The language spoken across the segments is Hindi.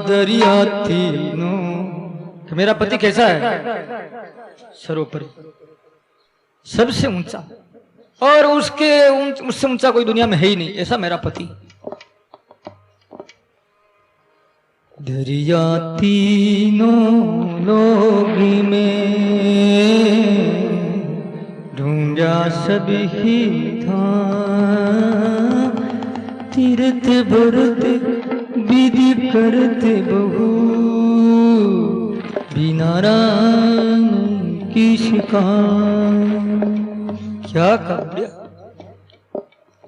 दरिया तीनों। मेरा पति कैसा है? सर्वोपरि, सबसे ऊंचा, और उससे ऊंचा कोई दुनिया में है ही नहीं, ऐसा मेरा पति। दरिया तीनों लोग में ढूंढा सब ही था, तीर्थ व्रत विधि करते बहु, बिना राम की शिकार। क्या कर?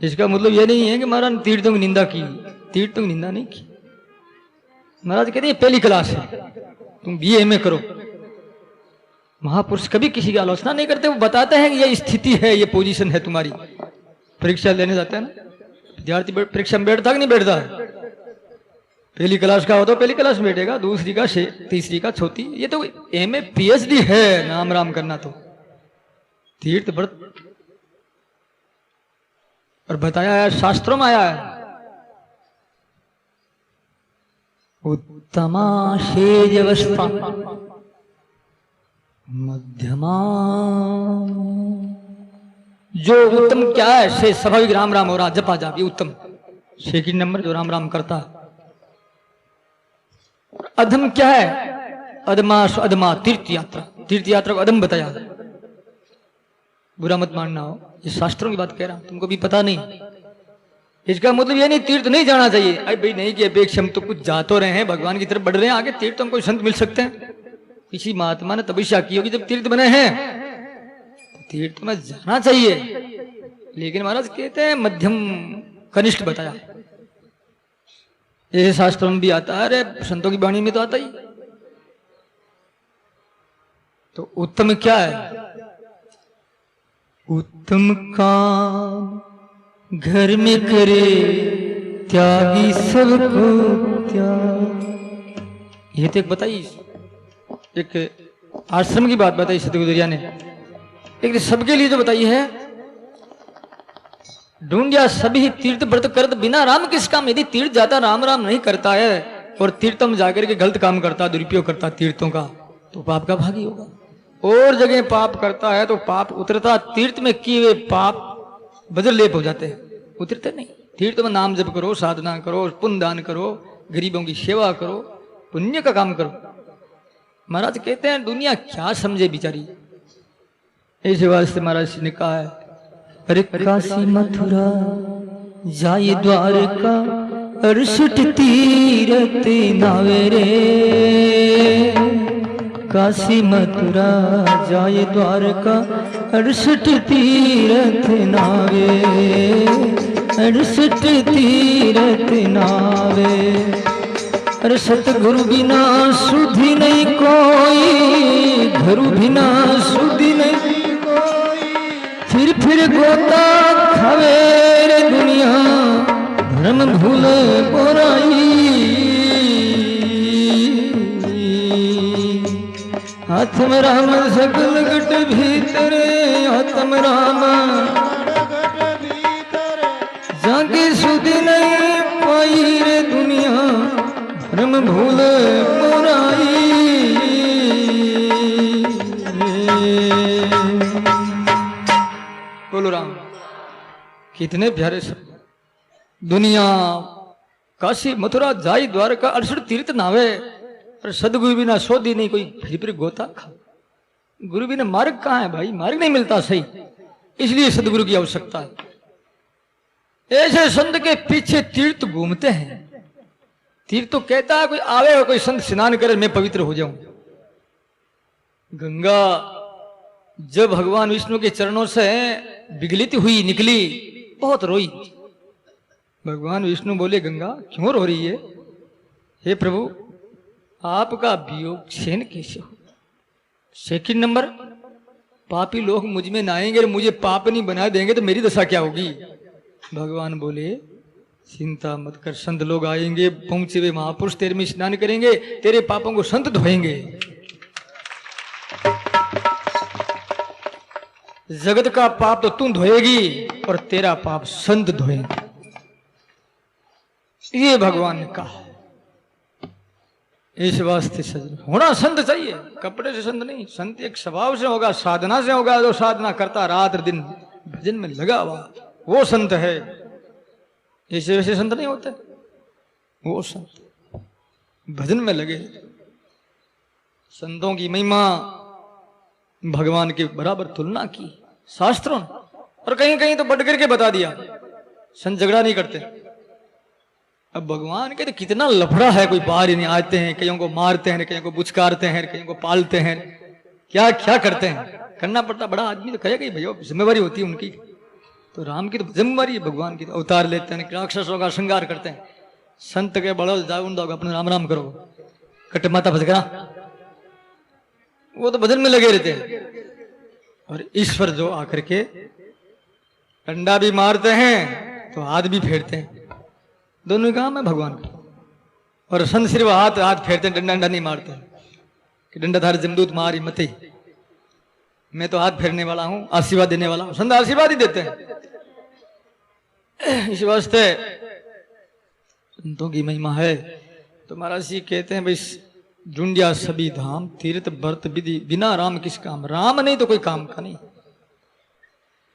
इसका मतलब यह नहीं है कि महाराज ने तीर्थों की निंदा की, तीर्थों की निंदा नहीं की। महाराज कहते हैं पहली क्लास है, तुम बीए में करो। महापुरुष कभी किसी की आलोचना नहीं करते, वो बताते हैं कि ये स्थिति है, ये पोजीशन है तुम्हारी। परीक्षा लेने जाते हैं ना विद्यार्थी, परीक्षा में बैठता कि नहीं बैठता? पहली क्लास का हो तो पहली क्लास में बैठेगा, दूसरी का तीसरी का चौथी। ये तो एमए पीएचडी है, नाम राम करना तो तीर्थ व्रत। और बताया है, शास्त्रों में आया है, उत्तमा शेज अवस्था मध्यमा। जो उत्तम क्या है? से स्वाभाविक राम राम हो रहा, जपा जाप, ये उत्तम। सेकंड नंबर जो राम राम करता है। अधम क्या है? अधमाश अधमा, तीर्थ यात्रा। तीर्थ यात्रा को अधम बताया। बुरा मत मानना हो, ये शास्त्रों की बात कह रहा हूं, तुमको भी पता नहीं। इसका मतलब ये नहीं तीर्थ नहीं जाना चाहिए। अरे भाई नहीं कि अपेक्षा हम तो कुछ जा तो रहे हैं, भगवान की तरफ बढ़ रहे हैं, आगे तीर्थ हमको संत मिल सकते हैं। किसी महात्मा ने तपस्या की होगी जब तीर्थ बने हैं, तो तीर्थ में जाना चाहिए। लेकिन महाराज कहते हैं मध्यम कनिष्ठ बताया। ये शास्त्रों में भी आता है, अरे संतों की वाणी में तो आता ही। तो उत्तम क्या है? उत्तम काम घर में करे, त्यागी सबको त्याग। ये तो एक बताई, एक आश्रम की बात बताई सतगुरुदेव ने, एक सबके लिए जो बताई है। ढूंढिया सभी तीर्थ व्रत करत, बिना राम किस काम। यदि तीर्थ जाता राम राम नहीं करता है और तीर्थम जाकर के गलत काम करता, दुरुपयोग करता तीर्थों का, तो पाप का भागी होगा। और जगह पाप करता है तो पाप उतरता, तीर्थ में किए हुए पाप वज्र लेप हो जाते हैं, उतरते नहीं। तीर्थ में नाम जप करो, साधना करो, पुण्य दान करो, गरीबों की सेवा करो, पुण्य का काम करो। महाराज कहते हैं दुनिया क्या समझे बिचारी। ऐसे वास्ते महाराज ने कहा है, अरे काशी मथुरा जाए द्वारका, 68 तीरथ नावे रे। काशी मथुरा जाए द्वारका, 68 तीरथ नावे, 68 तीरथ नावे। अरे सतगुरु बिना सुधि नहीं कोई, गुरु बिना सुधि नहीं कोई। फिर गोता खावे रे दुनिया, धर्म भूले बुराई। हाथ में राम सकल गट भीतर, हाथ में राम जाके सुधि नहीं पाई रे दुनिया, धर्म भूले बुराई। बोलो राम। कितने प्यारे शब्द। दुनिया काशी मथुरा जाई द्वारका, 68 तीर्थ नावे, और सदगुरु बिना सोधी नहीं कोई, फिर गोता खा। गुरु बिना मार्ग कहाँ है भाई? मार्ग नहीं मिलता सही, इसलिए सदगुरु की आवश्यकता है। ऐसे संत के पीछे तीर्थ घूमते हैं। तीर्थ तो कहता है कोई आवे और कोई संत स्नान करे, मैं पवित्र हो जाऊं। गंगा जब भगवान विष्णु के चरणों से विगलित हुई, निकली, बहुत रोई। भगवान विष्णु बोले, गंगा क्यों रो रही है? हे प्रभु, आपका वियोग क्षीण कैसे हो? सेकंड नंबर, पापी लोग मुझ में नहाएंगे और मुझे पाप नहीं बना देंगे तो मेरी दशा क्या होगी? भगवान बोले, चिंता मत कर, संत लोग आएंगे, पहुंचे हुए महापुरुष तेरे में स्नान करेंगे, तेरे पापों को संत धोएंगे। जगत का पाप तो तू धोएगी और तेरा पाप संत धोएंगे। ये भगवान ने कहा। इस वास्ते सजन होना संत चाहिए, कपड़े से संत नहीं। संत एक स्वभाव से होगा, साधना से होगा। जो साधना करता रात दिन भजन में लगा हुआ, वो संत है। ऐसे वैसे संत नहीं होते, वो संत भजन में लगे। संतों की महिमा भगवान के बराबर तुलना की शास्त्रों ने, और कहीं कहीं तो बढ़ करके बता दिया। संत झगड़ा नहीं करते। अब भगवान के तो कितना लफड़ा है, कोई बाहर ही नहीं आते हैं, कईयों को मारते हैं, कईयों को बुचकारते हैं, कईयों को पालते हैं, क्या क्या करते हैं। करना पड़ता, बड़ा आदमी तो करेगा ही भैया, जिम्मेवारी होती है उनकी। तो राम की तो जिम्मेवारी है, भगवान की तो अवतार लेते हैं, राक्षसों का श्रृंगार करते हैं। संत के बड़ो जाओ जाओ अपने राम राम करो, कट माता भजगरा, वो तो भजन में लगे रहते हैं। और ईश्वर जो आकर के डंडा भी मारते हैं तो हाथ भी फेरते हैं, दोनों काम है भगवान का। और संत सिर्फ हाथ हाथ फेरते हैं, डंडा डंडा नहीं मारते कि डंडा धार जमदूत मारी मते, मैं तो हाथ फेरने वाला हूं, आशीर्वाद देने वाला हूं। संत आशीर्वाद ही देते हैं। इस वास्ते संतों की महिमा है। तो महाराज जी कहते हैं, भाई ढूंढिया सभी धाम, तीर्थ व्रत विधि, बिना राम किस काम। राम नहीं तो कोई काम का नहीं।